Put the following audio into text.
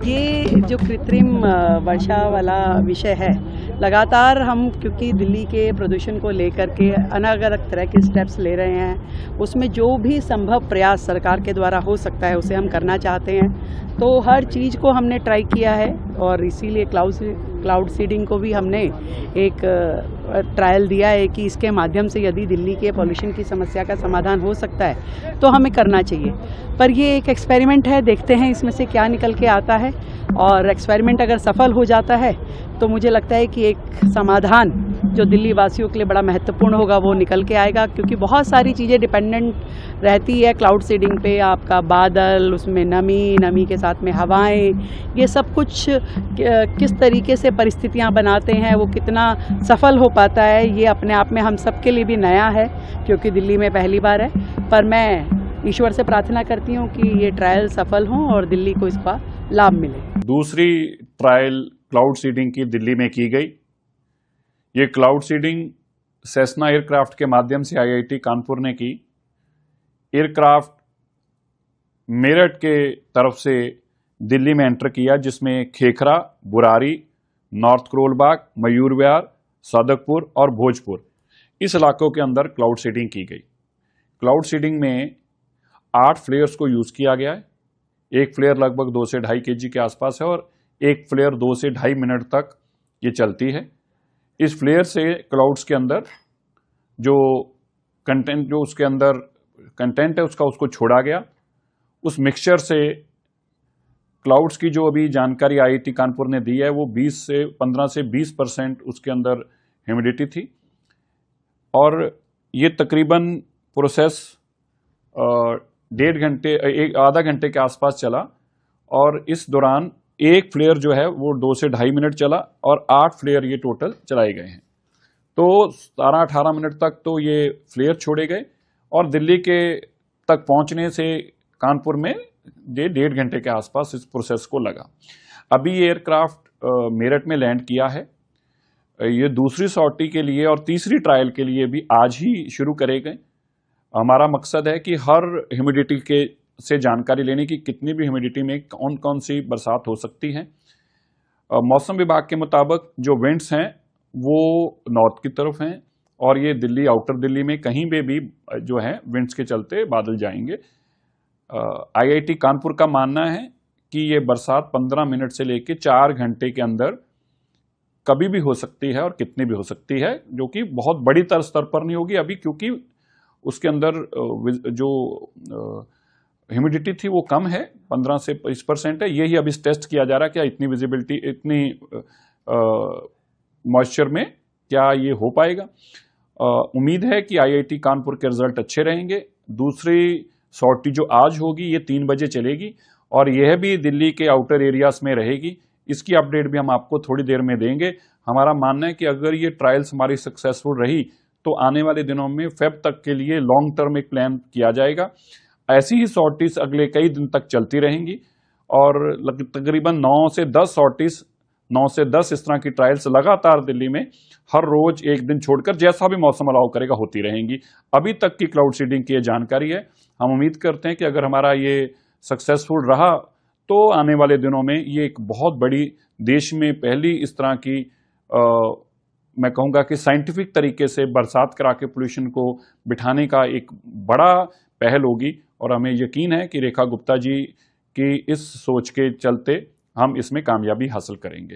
ये जो कृत्रिम वर्षा वाला विषय है, लगातार हम क्योंकि दिल्ली के प्रदूषण को लेकर के अलग अलग तरह के स्टेप्स ले रहे हैं, उसमें जो भी संभव प्रयास सरकार के द्वारा हो सकता है उसे हम करना चाहते हैं। तो हर चीज़ को हमने ट्राई किया है और इसीलिए क्लाउड सीडिंग को भी हमने एक ट्रायल दिया है कि इसके माध्यम से यदि दिल्ली के पॉल्यूशन की समस्या का समाधान हो सकता है तो हमें करना चाहिए। पर ये एक एक्सपेरिमेंट है, देखते हैं इसमें से क्या निकल के आता है। और एक्सपेरिमेंट अगर सफल हो जाता है तो मुझे लगता है कि एक समाधान जो दिल्ली वासियों के लिए बड़ा महत्वपूर्ण होगा वो निकल के आएगा, क्योंकि बहुत सारी चीज़ें डिपेंडेंट रहती है क्लाउड सीडिंग पे। आपका बादल, उसमें नमी के साथ में हवाएं, ये सब कुछ किस तरीके से परिस्थितियां बनाते हैं, वो कितना सफल हो पाता है, ये अपने आप में हम सब के लिए भी नया है क्योंकि दिल्ली में पहली बार है। पर मैं ईश्वर से प्रार्थना करती हूँ कि ये ट्रायल सफल हों और दिल्ली को इसका लाभ मिले। दूसरी ट्रायल क्लाउड सीडिंग की दिल्ली में की गई। ये क्लाउड सीडिंग सेस्ना एयरक्राफ्ट के माध्यम से आईआईटी कानपुर ने की। एयरक्राफ्ट मेरठ के तरफ से दिल्ली में एंटर किया, जिसमें खेखरा, बुरारी, नॉर्थ करोलबाग, मयूर विहार, सदकपुर और भोजपुर, इस इलाकों के अंदर क्लाउड सीडिंग की गई। क्लाउड सीडिंग में 8 फ्लेयर्स को यूज किया गया है। एक फ्लेयर लगभग 2 से 2.5 kg के आसपास है और एक फ्लेयर 2 से 2.5 मिनट तक ये चलती है। इस फ्लेयर से क्लाउड्स के अंदर जो उसके अंदर कंटेंट है उसको छोड़ा गया। उस मिक्सचर से क्लाउड्स की जो अभी जानकारी आईआईटी कानपुर ने दी है वो 15 से 20% उसके अंदर ह्यूमिडिटी थी और ये तकरीबन प्रोसेस आधा घंटे के आसपास चला और इस दौरान एक फ्लेयर जो है वो 2 से 2.5 मिनट चला और 8 फ्लेयर ये टोटल चलाए गए हैं। तो 17-18 मिनट तक तो ये फ्लेयर छोड़े गए और दिल्ली के तक पहुंचने से कानपुर में ये 1.5 घंटे के आसपास इस प्रोसेस को लगा। अभी ये एयरक्राफ्ट मेरठ में लैंड किया है। ये दूसरी सॉर्टी के लिए और तीसरी ट्रायल के लिए भी आज ही शुरू करे गए। हमारा मकसद है कि हर ह्यूमिडिटी से जानकारी लेने की, कितनी भी ह्यूमिडिटी में कौन कौन सी बरसात हो सकती है। मौसम विभाग के मुताबिक जो विंड्स हैं वो नॉर्थ की तरफ हैं और ये दिल्ली, आउटर दिल्ली में कहीं पे भी जो है विंड्स के चलते बादल जाएंगे। आईआईटी कानपुर का मानना है कि ये बरसात 15 मिनट से लेकर 4 घंटे के अंदर कभी भी हो सकती है और कितनी भी हो सकती है, जो कि बहुत बड़ी स्तर पर नहीं होगी अभी, क्योंकि उसके अंदर जो ह्यूमिडिटी थी वो कम है, 15 से 20% है। यही अभी टेस्ट किया जा रहा है क्या इतनी विजिबिलिटी, इतनी मॉइस्चर में क्या ये हो पाएगा। उम्मीद है कि आईआईटी कानपुर के रिजल्ट अच्छे रहेंगे। दूसरी सॉर्टी जो आज होगी ये 3 बजे चलेगी और यह भी दिल्ली के आउटर एरियाज में रहेगी। इसकी अपडेट भी हम आपको थोड़ी देर में देंगे। हमारा मानना है कि अगर ये ट्रायल्स हमारी सक्सेसफुल रही तो आने वाले दिनों में फेब तक के लिए लॉन्ग टर्म एक प्लान किया जाएगा। ऐसी ही सॉर्टीज अगले कई दिन तक चलती रहेंगी और तकरीबन 9 से 10 इस तरह की ट्रायल्स लगातार दिल्ली में हर रोज एक दिन छोड़कर जैसा भी मौसम अलाउ करेगा होती रहेंगी। अभी तक की क्लाउड सीडिंग की ये जानकारी है। हम उम्मीद करते हैं कि अगर हमारा ये सक्सेसफुल रहा तो आने वाले दिनों में ये एक बहुत बड़ी, देश में पहली इस तरह की मैं कहूँगा कि साइंटिफिक तरीके से बरसात करा के पोल्यूशन को बिठाने का एक बड़ा पहल होगी और हमें यकीन है कि रेखा गुप्ता जी की इस सोच के चलते हम इसमें कामयाबी हासिल करेंगे।